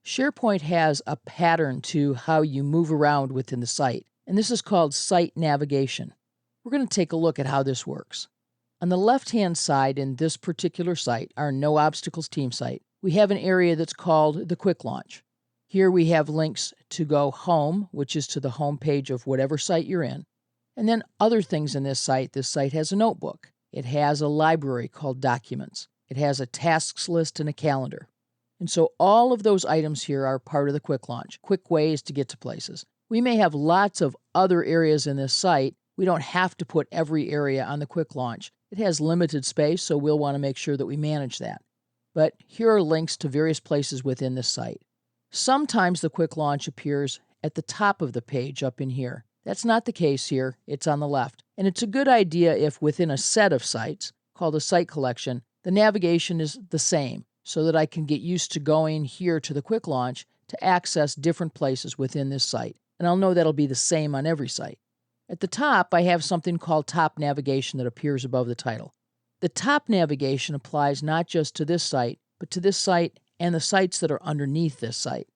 SharePoint has a pattern to how you move around within the site, and this is called site navigation. We're going to take a look at how this works. On the left-hand side in this particular site, our No Obstacles team site, we have an area that's called the Quick Launch. Here we have links to go home, which is to the home page of whatever site you're in, and then other things in this site. This site has a notebook. It has a library called Documents. It has a tasks list and a calendar. And so all of those items here are part of the Quick Launch, quick ways to get to places. We may have lots of other areas in this site. We don't have to put every area on the Quick Launch. It has limited space, so we'll want to make sure that we manage that. But here are links to various places within this site. Sometimes the Quick Launch appears at the top of the page up in here. That's not the case here. It's on the left. And it's a good idea if within a set of sites, called a site collection, the navigation is the same, so that I can get used to going here to the Quick Launch to access different places within this site. And I'll know that'll be the same on every site. At the top, I have something called Top Navigation that appears above the title. The top navigation applies not just to this site, but to this site and the sites that are underneath this site.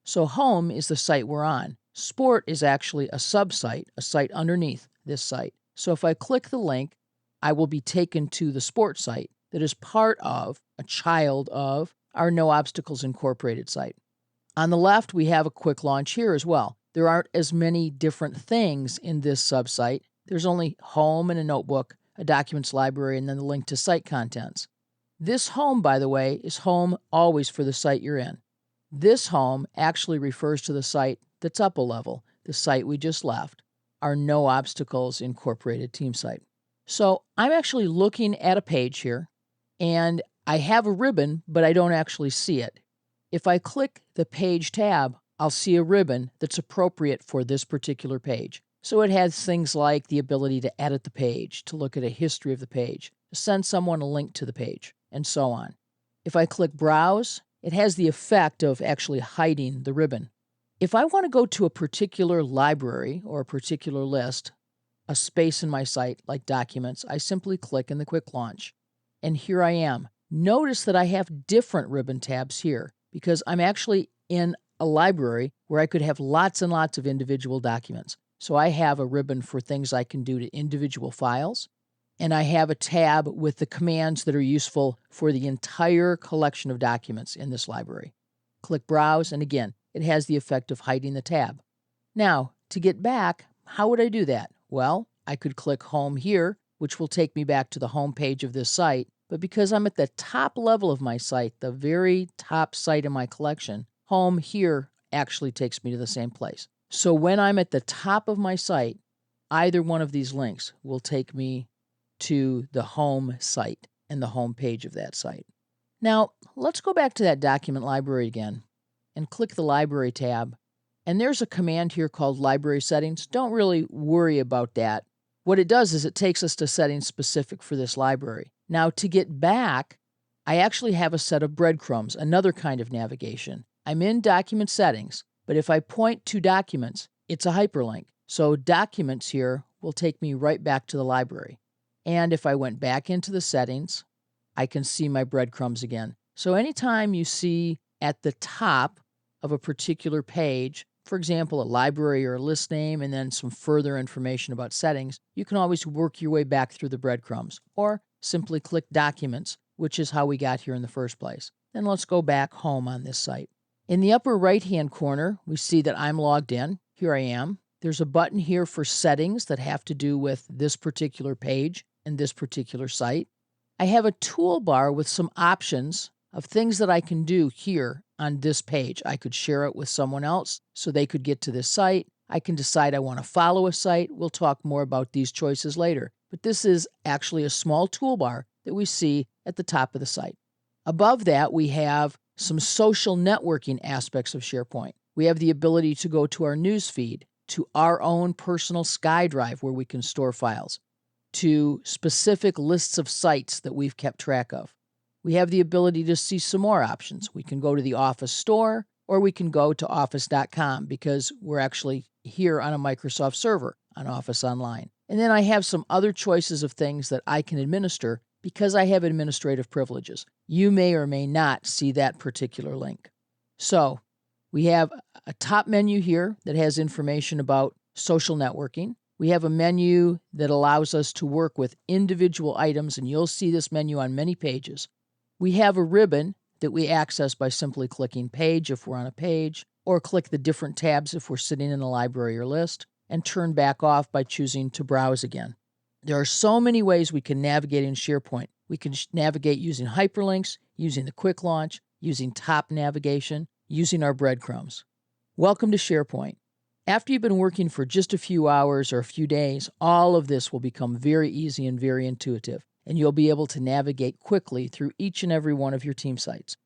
So Home is the site we're on. Sport is actually a sub-site, a site underneath this site. So if I click the link, I will be taken to the Sport site that is part of, a child of, our No Obstacles Incorporated site. On the left, we have a Quick Launch here as well. There aren't as many different things in this sub-site. There's only Home and a notebook, a documents library, and then the link to site contents. This Home, by the way, is home always for the site you're in. This Home actually refers to the site that's up a level, the site we just left, our No Obstacles Incorporated team site. So I'm actually looking at a page here, and I have a ribbon, but I don't actually see it. If I click the Page tab, I'll see a ribbon that's appropriate for this particular page. So it has things like the ability to edit the page, to look at a history of the page, to send someone a link to the page, and so on. If I click Browse, it has the effect of actually hiding the ribbon. If I want to go to a particular library or a particular list, a space in my site like Documents, I simply click in the Quick Launch. And here I am. Notice that I have different ribbon tabs here because I'm actually in a library where I could have lots and lots of individual documents. So I have a ribbon for things I can do to individual files, and I have a tab with the commands that are useful for the entire collection of documents in this library. Click Browse, and again, it has the effect of hiding the tab. Now, to get back, how would I do that? Well, I could click Home here, which will take me back to the home page of this site, but because I'm at the top level of my site, the very top site in my collection, Home here actually takes me to the same place. So when I'm at the top of my site, either one of these links will take me to the home site and the home page of that site. Now, let's go back to that document library again and click the Library tab. And there's a command here called Library Settings. Don't really worry about that. What it does is it takes us to settings specific for this library. Now, to get back, I actually have a set of breadcrumbs, another kind of navigation. I'm in Document Settings, but if I point to Documents, it's a hyperlink. So Documents here will take me right back to the library. And if I went back into the settings, I can see my breadcrumbs again. So anytime you see at the top of a particular page, for example, a library or a list name, and then some further information about settings, you can always work your way back through the breadcrumbs, or simply click Documents, which is how we got here in the first place. Then let's go back home on this site. In the upper right-hand corner, we see that I'm logged in. Here I am. There's a button here for settings that have to do with this particular page and this particular site. I have a toolbar with some options of things that I can do here on this page. I could share it with someone else so they could get to this site. I can decide I want to follow a site. We'll talk more about these choices later. But this is actually a small toolbar that we see at the top of the site. Above that, we have some social networking aspects of SharePoint. We have the ability to go to our news feed, to our own personal SkyDrive where we can store files, to specific lists of sites that we've kept track of. We have the ability to see some more options. We can go to the Office store, or we can go to office.com because we're actually here on a Microsoft server on Office Online. And then I have some other choices of things that I can administer because I have administrative privileges. You may or may not see that particular link. So We have a top menu here that has information about social networking. We have a menu that allows us to work with individual items, and you'll see this menu on many pages. We have a ribbon that we access by simply clicking Page if we're on a page, or click the different tabs if we're sitting in a library or list, and turn back off by choosing to browse again. There are so many ways we can navigate in SharePoint. We can navigate using hyperlinks, using the quick launch, using top navigation, using our breadcrumbs. Welcome to SharePoint. After you've been working for just a few hours or a few days, all of this will become very easy and very intuitive, and you'll be able to navigate quickly through each and every one of your team sites.